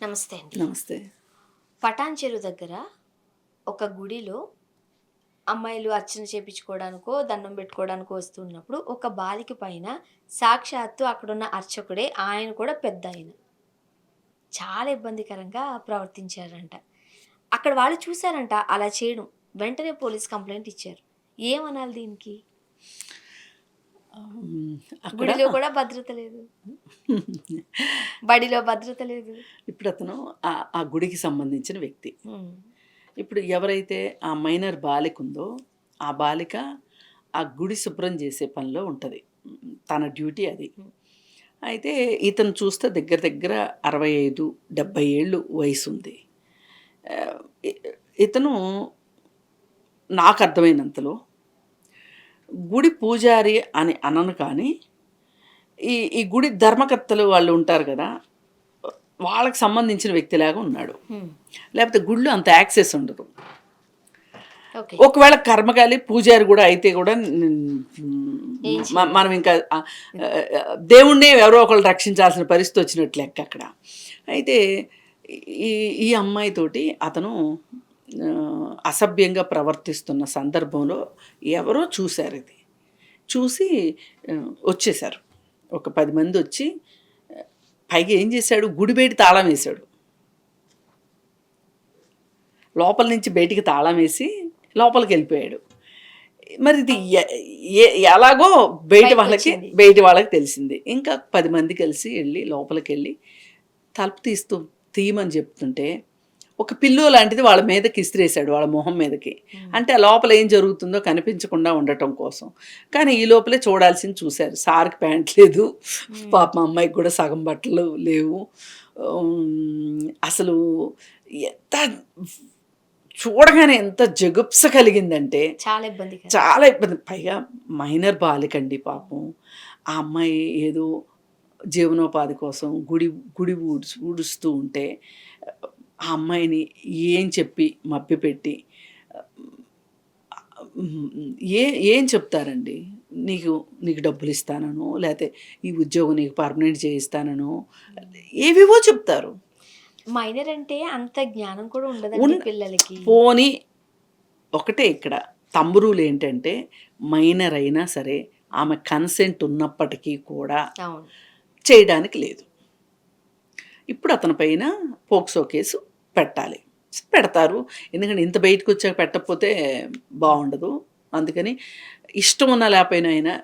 నమస్తే అండి. నమస్తే. పటాన్ చెరువు దగ్గర ఒక గుడిలో అమ్మాయిలు అర్చన చేపించుకోవడానికో, దండం పెట్టుకోవడానికో వస్తున్నప్పుడు ఒక బాలిక పైన సాక్షాత్తు అక్కడున్న అర్చకుడే ఆయన కూడా పెద్దాయన. చాలా ఇబ్బందికరంగా ప్రవర్తించారంట. అక్కడ వాళ్ళు చూసారంట అలా చేయడం. వెంటనే పోలీస్ కంప్లెయింట్ ఇచ్చారు. ఏమనాలి దీనికి? అక్కడ గుడిలో కూడా భద్రత లేదు. బడిలో భద్రత లేదు. ఇప్పుడు అతను ఆ గుడికి సంబంధించిన వ్యక్తి. హ్మ్. ఇప్పుడు ఎవరైతే ఆ మైనర్ బాలిక ఉందో, ఆ బాలిక ఆ గుడి శుభ్రం చేసే పనిలో ఉంటది. తన డ్యూటీ అది. హ్మ్. అయితే ఇతను చూస్తే దగ్గర దగ్గర 65, 70 ఏళ్ళు వయసుంది. ఆహ్, ఇ ఇతను నాకు అర్థమైనంతలో గుడి పూజారి అని అనను కానీ, ఈ గుడి ధర్మకర్తలు వాళ్ళు ఉంటారు కదా! వాళ్ళకి సంబంధించిన వ్యక్తిలాగా ఉన్నాడు. హ్మ్. లేకపోతే గుడిలో అంత యాక్సెస్ ఉండదు. ఓకే. ఒకవేళ కర్మకాలి పూజారి కూడా అయితే కూడా ఏం చేయలేం. మనం ఇంకా దేవుణ్ణే ఎవరో ఒకళ్ళు రక్షించాల్సిన పరిస్థితి వచ్చినట్లు లెక్క అక్కడ. అయితే ఈ ఈ అమ్మాయితోటి అతను అసభ్యంగా ప్రవర్తిస్తున్న సందర్భంలో ఎవరో చూశారు ఇది. చూసి వచ్చేశారు. ఒక 10 మంది వచ్చి పైగా ఏం చేశాడు, గుడి బయట తాళం వేశాడు. లోపల నుంచి బయటికి తాళం వేసి లోపలికి వెళ్ళిపోయాడు. మరి ఇది ఎలాగో బయట వాళ్ళకి తెలిసింది. ఇంకా 10 మంది కలిసి వెళ్ళి లోపలికి వెళ్ళి తలుపు తీయమని చెప్తుంటే ఒక పిల్లో లాంటిది వాళ్ళ మీదకి ఇస్త్రేసాడు, వాళ్ళ మొహం మీదకి. అంటే ఆ లోపల ఏం జరుగుతుందో కనిపించకుండా ఉండటం కోసం. కానీ ఈ లోపలే చూడాల్సింది చూశారు. సార్కి ప్యాంట్ లేదు, పాపం అమ్మాయికి కూడా సగం బట్టలు లేవు. అసలు ఎంత చూడగానే ఎంత జగుప్స కలిగిందంటే చాలా ఇబ్బంది. పైగా మైనర్ బాలికండి పాపం. ఆ అమ్మాయి ఏదో జీవనోపాధి కోసం గుడి ఊడుస్తూ ఉంటే ఆ అమ్మాయిని ఏం చెప్పి మభ్యపెట్టి ఏం చెప్తారండి, నీకు డబ్బులు ఇస్తానను, లేకపోతే ఈ ఉద్యోగం నీకు పర్మనెంట్ చేయిస్తానను, ఏవేవో చెప్తారు. మైనర్ అంటే అంత జ్ఞానం కూడా ఉండదండి పిల్లలకి. పోనీ ఒకటే ఇక్కడ తంబురులు ఏంటంటే, మైనర్ అయినా సరే ఆమె కన్సెంట్ ఉన్నప్పటికీ కూడా చేయడానికి లేదు. ఇప్పుడు అతని పైన పోక్సో కేసు పెట్టాలి, పెడతారు. ఎందుకంటే ఇంత బయటకు వచ్చాక పెట్టకపోతే బాగుండదు. అందుకని ఇష్టం ఉన్న లేకపోయినా అయినా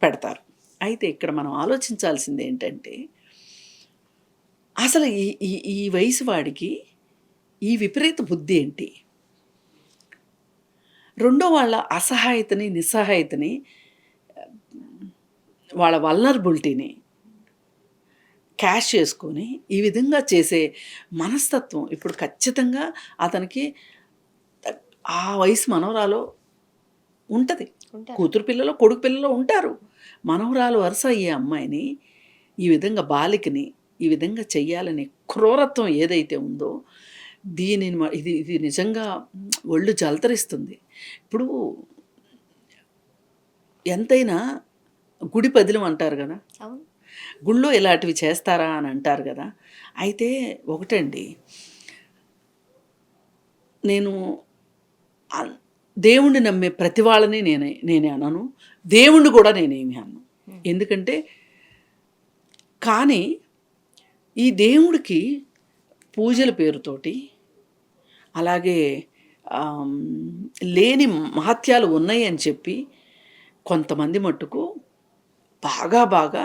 పెడతారు. అయితే ఇక్కడ మనం ఆలోచించాల్సింది ఏంటంటే, అసలు ఈ వయసు వాడికి ఈ విపరీత బుద్ధి ఏంటి? రెండో వాళ్ళ అసహాయతని, నిస్సహాయతని, వాళ్ళ వల్నరబిలిటీని క్యాష్ చేసుకొని ఈ విధంగా చేసే మనస్తత్వం ఇప్పుడు ఖచ్చితంగా అతనికి ఆ వయసు మనవరాలు ఉంటుంది. కూతురు పిల్లలో, కొడుకు పిల్లలో ఉంటారు. మనవరాలు వరుస అయ్యే అమ్మాయిని ఈ విధంగా, బాలికని ఈ విధంగా చెయ్యాలనే క్రూరత్వం ఏదైతే ఉందో దీనిని ఇది నిజంగా ఒళ్ళు జలతరిస్తుంది. ఇప్పుడు ఎంతైనా గుడి పదిలం అంటారు కదా, గుళ్ళో ఇలాంటివి చేస్తారా అని అంటారు కదా. అయితే ఒకటండి, నేను దేవుణ్ణి నమ్మే ప్రతి వాళ్ళని నేనే అనను, దేవుణ్ణి కూడా నేనేమి అన్నాను. ఎందుకంటే కానీ ఈ దేవుడికి పూజల పేరుతోటి అలాగే లేని మహత్యాలు ఉన్నాయి అని చెప్పి కొంతమంది మట్టుకు బాగా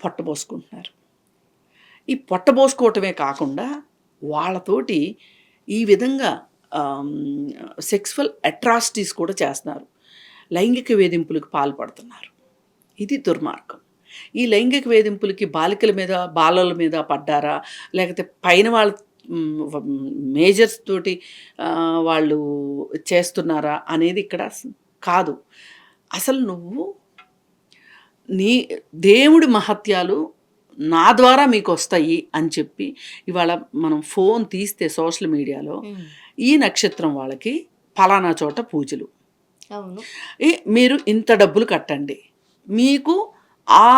పొట్టబోసుకుంటున్నారు. ఈ పొట్టబోసుకోవటమే కాకుండా వాళ్ళతోటి ఈ విధంగా సెక్సువల్ అట్రాసిటీస్ కూడా చేస్తున్నారు. లైంగిక వేధింపులకు పాల్పడుతున్నారు. ఇది దుర్మార్గం. ఈ లైంగిక వేధింపులకి బాలల మీద పడ్డారా, లేకపోతే పైన వాళ్ళ మేజర్స్ తోటి వాళ్ళు చేస్తున్నారా అనేది ఇక్కడ కాదు. అసలు నువ్వు దేవుడి మహత్యాలు నా ద్వారా మీకు వస్తాయి అని చెప్పి ఇవాళ మనం ఫోన్ తీస్తే సోషల్ మీడియాలో ఈ నక్షత్రం వాళ్ళకి ఫలానా చోట పూజలు, మీరు ఇంత డబ్బులు కట్టండి, మీకు ఆ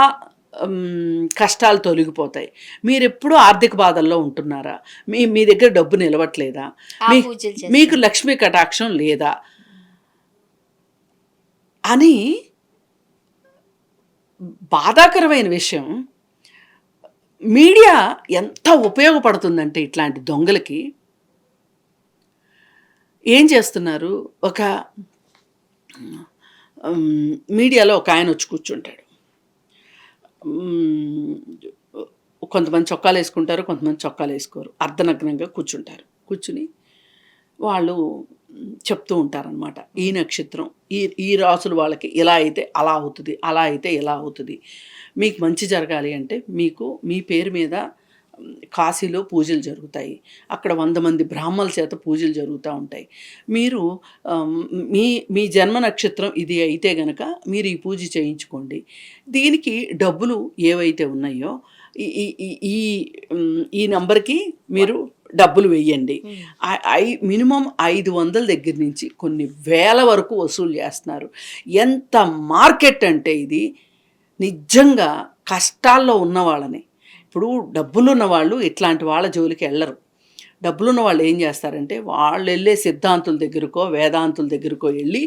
కష్టాలు తొలగిపోతాయి. మీరెప్పుడూ ఆర్థిక బాధల్లో ఉంటున్నారా? మీ దగ్గర డబ్బు నిలవట్లేదా? ఆ మీ పూజలు మీకు చేస్తారు. లక్ష్మీ కటాక్షం లేదా? అని బాధాకరమైన విషయం. మీడియా ఎంత ఉపయోగపడుతుందంటే ఇట్లాంటి దొంగలకి ఏం చేస్తున్నారు, ఒక మీడియాలో ఒక ఆయన వచ్చి కూర్చుంటాడు. మ్, కొంతమంది చొక్కాలు వేసుకుంటారు, కొంతమంది చొక్కాలు వేసుకోరు, అర్ధనగ్నంగా కూర్చుంటారు. కూర్చుని వాళ్ళు చెప్తూ ఉంటారనమాట. ఈ నక్షత్రం, ఈ ఈ రాసులు వాళ్ళకి ఇలా అయితే అలా అవుతుంది, అలా అయితే ఇలా అవుతుంది. మీకు మంచి జరగాలి అంటే మీకు మీ పేరు మీద కాశీలో పూజలు జరుగుతాయి. అక్కడ 100 మంది బ్రాహ్మణుల చేత పూజలు జరుగుతూ ఉంటాయి. మీరు మీ మీ జన్మ నక్షత్రం ఇది అయితే గనక మీరు ఈ పూజ చేయించుకోండి. దీనికి డబ్బులు ఏవైతే ఉన్నాయో ఈ ఈ ఈ ఈ ఈ నంబర్‌కి మీరు డబ్బులు వెయ్యండి. మినిమం 500 దగ్గర నుంచి కొన్ని వేల వరకు వసూలు చేస్తున్నారు. ఎంత మార్కెట్ అంటే ఇది నిజంగా కష్టాల్లో ఉన్న వాళ్ళని. ఇప్పుడు డబ్బులున్న వాళ్ళు ఇట్లాంటి వాళ్ళ జోలికి వెళ్ళరు. డబ్బులున్న వాళ్ళు ఏం చేస్తారంటే వాళ్ళు వెళ్ళే సిద్ధాంతుల దగ్గరకో వేదాంతుల దగ్గరకో వెళ్ళి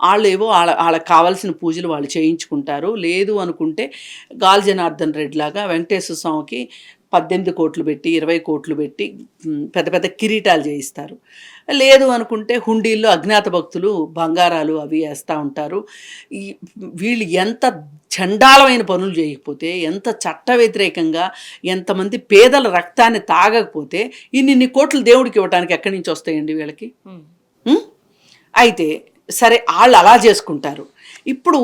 వాళ్ళేవో వాళ్ళకి కావాల్సిన పూజలు వాళ్ళు చేయించుకుంటారు. లేదు అనుకుంటే గాలి జనార్దన్ రెడ్డి లాగా వెంకటేశ్వర స్వామికి 18 కోట్లు పెట్టి 20 కోట్లు పెట్టి పెద్ద పెద్ద కిరీటాలు చేయిస్తారు. లేదు అనుకుంటే హుండీల్లో అజ్ఞాత భక్తులు బంగారాలు అవి వేస్తూ ఉంటారు. ఈ వీళ్ళు ఎంత చండాలమైన పనులు చేయకపోతే, ఎంత చట్ట వ్యతిరేకంగా, ఎంతమంది పేదల రక్తాన్ని తాగకపోతే ఇన్ని కోట్లు దేవుడికి ఇవ్వడానికి ఎక్కడి నుంచి వస్తాయండి వీళ్ళకి? అయితే సరే వాళ్ళు అలా చేసుకుంటారు. ఇప్పుడు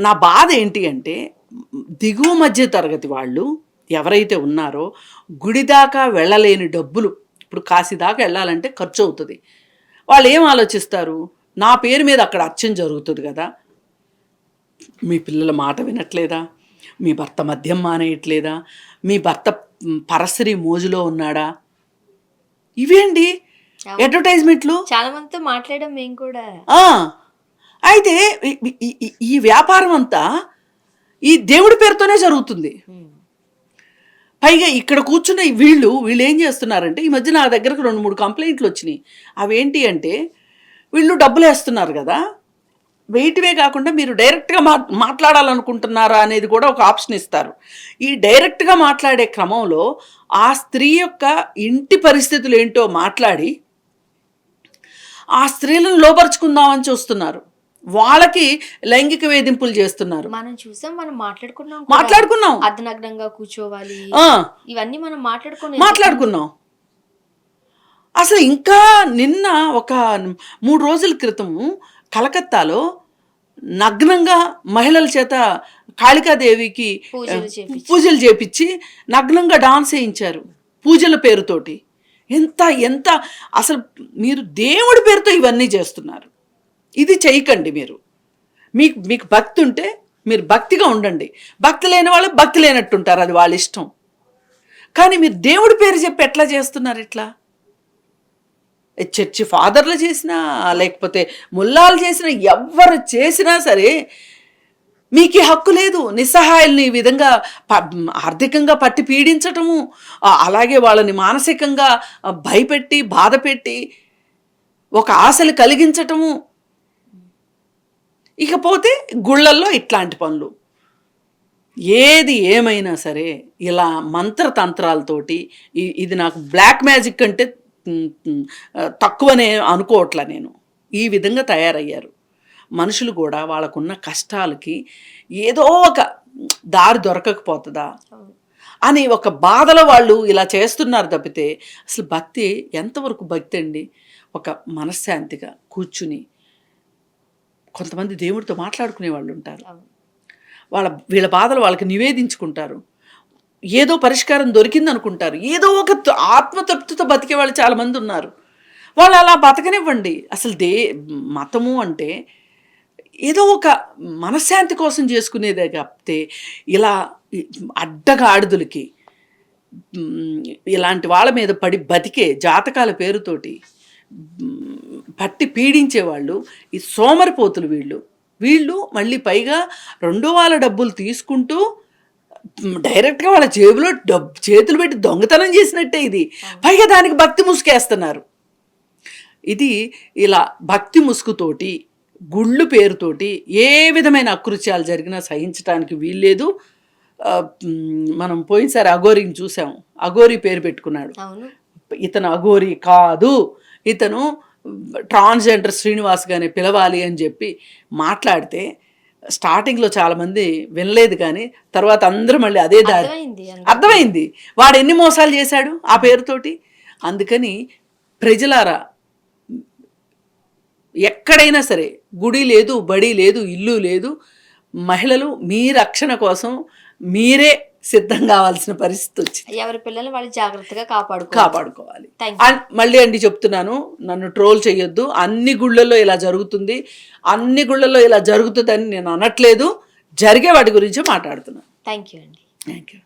నా బాధ ఏంటి అంటే దిగువ మధ్య తరగతి వాళ్ళు ఎవరైతే ఉన్నారో గుడి దాకా వెళ్ళలేని డబ్బులు, ఇప్పుడు కాశీ దాకా వెళ్ళాలంటే ఖర్చు అవుతుంది. వాళ్ళు ఏం ఆలోచిస్తారు, నా పేరు మీద అక్కడ అర్చన జరుగుతుంది కదా, మీ పిల్లల మాట వినట్లేదా, మీ భర్త మద్యం మానేయట్లేదా, మీ భర్త పరస్త్రీ మోజులో ఉన్నాడా, ఇవేంటి అడ్వర్టైజ్మెంట్లు. చాలా మందితో మాట్లాడడం మేము కూడా. అయితే ఈ వ్యాపారం అంతా ఈ దేవుడి పేరుతోనే జరుగుతుంది. పైగా ఇక్కడ కూర్చున్న వీళ్ళు ఏం చేస్తున్నారంటే ఈ మధ్య నా దగ్గరకు 2-3 కంప్లైంట్లు వచ్చినాయి. అవేంటి అంటే వీళ్ళు డబ్బులు వేస్తున్నారు కదా, వెయిట్వే కాకుండా మీరు డైరెక్ట్గా మాట్లాడాలనుకుంటున్నారా అనేది కూడా ఒక ఆప్షన్ ఇస్తారు. ఈ డైరెక్ట్గా మాట్లాడే క్రమంలో ఆ స్త్రీ యొక్క ఇంటి పరిస్థితులు ఏంటో మాట్లాడి ఆ స్త్రీలను లోపరుచుకుందామని చూస్తున్నారు. వాళ్ళకి లైంగిక వేధింపులు చేస్తున్నారు. మనం చూసాం, మనం మాట్లాడుకున్నాం. అర్ధనగ్నంగా కూర్చోవాలి, ఇవన్నీ మనం మాట్లాడుకున్నాం. అసలు ఇంకా నిన్న ఒక 3 రోజుల క్రితము కలకత్తాలో నగ్నంగా మహిళల చేత కాళికాదేవికి పూజలు చేపించి నగ్నంగా డాన్స్ వేయించారు పూజల పేరుతోటి. ఎంత అసలు మీరు దేవుడి పేరుతో ఇవన్నీ చేస్తున్నారు. ఇది చేయకండి. మీకు భక్తి ఉంటే మీరు భక్తిగా ఉండండి. భక్తి లేని వాళ్ళు భక్తి లేనట్టుంటారు, అది వాళ్ళ ఇష్టం. కానీ మీరు దేవుడి పేరు చెప్పి ఎట్లా చేస్తున్నారు? ఇట్లా చర్చి ఫాదర్లు చేసినా లేకపోతే ముల్లాలు చేసినా ఎవరు చేసినా సరే మీకు ఈ హక్కు లేదు. నిస్సహాయాల్ని ఈ విధంగా ఆర్థికంగా పట్టి పీడించటము, అలాగే వాళ్ళని మానసికంగా భయపెట్టి బాధపెట్టి ఒక ఆశలు కలిగించటము. ఇకపోతే గుళ్ళల్లో ఇట్లాంటి పనులు. ఏది ఏమైనా సరే ఇలా మంత్రతంత్రాలతోటి ఇది నాకు బ్లాక్ మ్యాజిక్ అంటే తక్కువనే అనుకోవట్లా నేను. ఈ విధంగా తయారయ్యారు మనుషులు కూడా. వాళ్ళకున్న కష్టాలకి ఏదో ఒక దారి దొరకకపోతుందా అని ఒక బాధలో వాళ్ళు ఇలా చేస్తున్నారు తప్పితే అసలు భక్తి ఎంతవరకు భక్తి అండి? ఒక మనశ్శాంతిగా కూర్చుని కొంతమంది దేవుడితో మాట్లాడుకునే వాళ్ళు ఉంటారు. వీళ్ళ బాధలు వాళ్ళకి నివేదించుకుంటారు. ఏదో పరిష్కారం దొరికింది అనుకుంటారు. ఏదో ఒక ఆత్మతృప్తితో బతికే వాళ్ళు చాలామంది ఉన్నారు. వాళ్ళు అలా బతకనివ్వండి. అసలు మతము అంటే ఏదో ఒక మనశ్శాంతి కోసం చేసుకునేదే కాకపోతే ఇలా అడ్డగాడిదలకి ఇలాంటి వాళ్ళ మీద పడి బతికే జాతకాల పేరుతోటి పట్టి పీడించేవాళ్ళు ఈ సోమరిపోతులు. వీళ్ళు మళ్ళీ పైగా రెండో వాళ్ళ డబ్బులు తీసుకుంటూ డైరెక్ట్గా వాళ్ళ జేబులో చేతులు పెట్టి దొంగతనం చేసినట్టే ఇది. పైగా దానికి భక్తి ముసుకేస్తున్నారు. ఇది ఇలా భక్తి ముసుగుతోటి గుళ్ళు పేరుతోటి ఏ విధమైన అకృత్యాలు జరిగినా సహించడానికి వీల్లేదు. మనం పోయినసారి అఘోరిని చూసాము. అఘోరి పేరు పెట్టుకున్నాడు. అవును. ఇతను అఘోరి కాదు, ఇతను ట్రాన్స్జెండర్ శ్రీనివాస్గానే పిలవాలి అని చెప్పి మాట్లాడితే స్టార్టింగ్లో చాలామంది వినలేదు, కానీ తర్వాత అందరూ మళ్ళీ అదే దారి అర్థమైంది వాడు ఎన్ని మోసాలు చేశాడు ఆ పేరుతోటి. అందుకని ప్రజలారా, ఎక్కడైనా సరే గుడి లేదు, బడి లేదు, ఇల్లు లేదు, మహిళలు మీ రక్షణ కోసం మీరే సిద్ధం కావాల్సిన పరిస్థితి వచ్చింది. ఎవరి పిల్లలు వాళ్ళు జాగ్రత్తగా కాపాడుకోవాలి. మళ్ళీ అండి చెప్తున్నాను, నన్ను ట్రోల్ చేయొద్దు. అన్ని గుళ్ళల్లో ఇలా జరుగుతుంది, అన్ని గుళ్ళల్లో ఇలా జరుగుతుందని నేను అనట్లేదు. జరిగే వాటి గురించి మాట్లాడుతున్నాను. థ్యాంక్ యూ అండి. Thank you.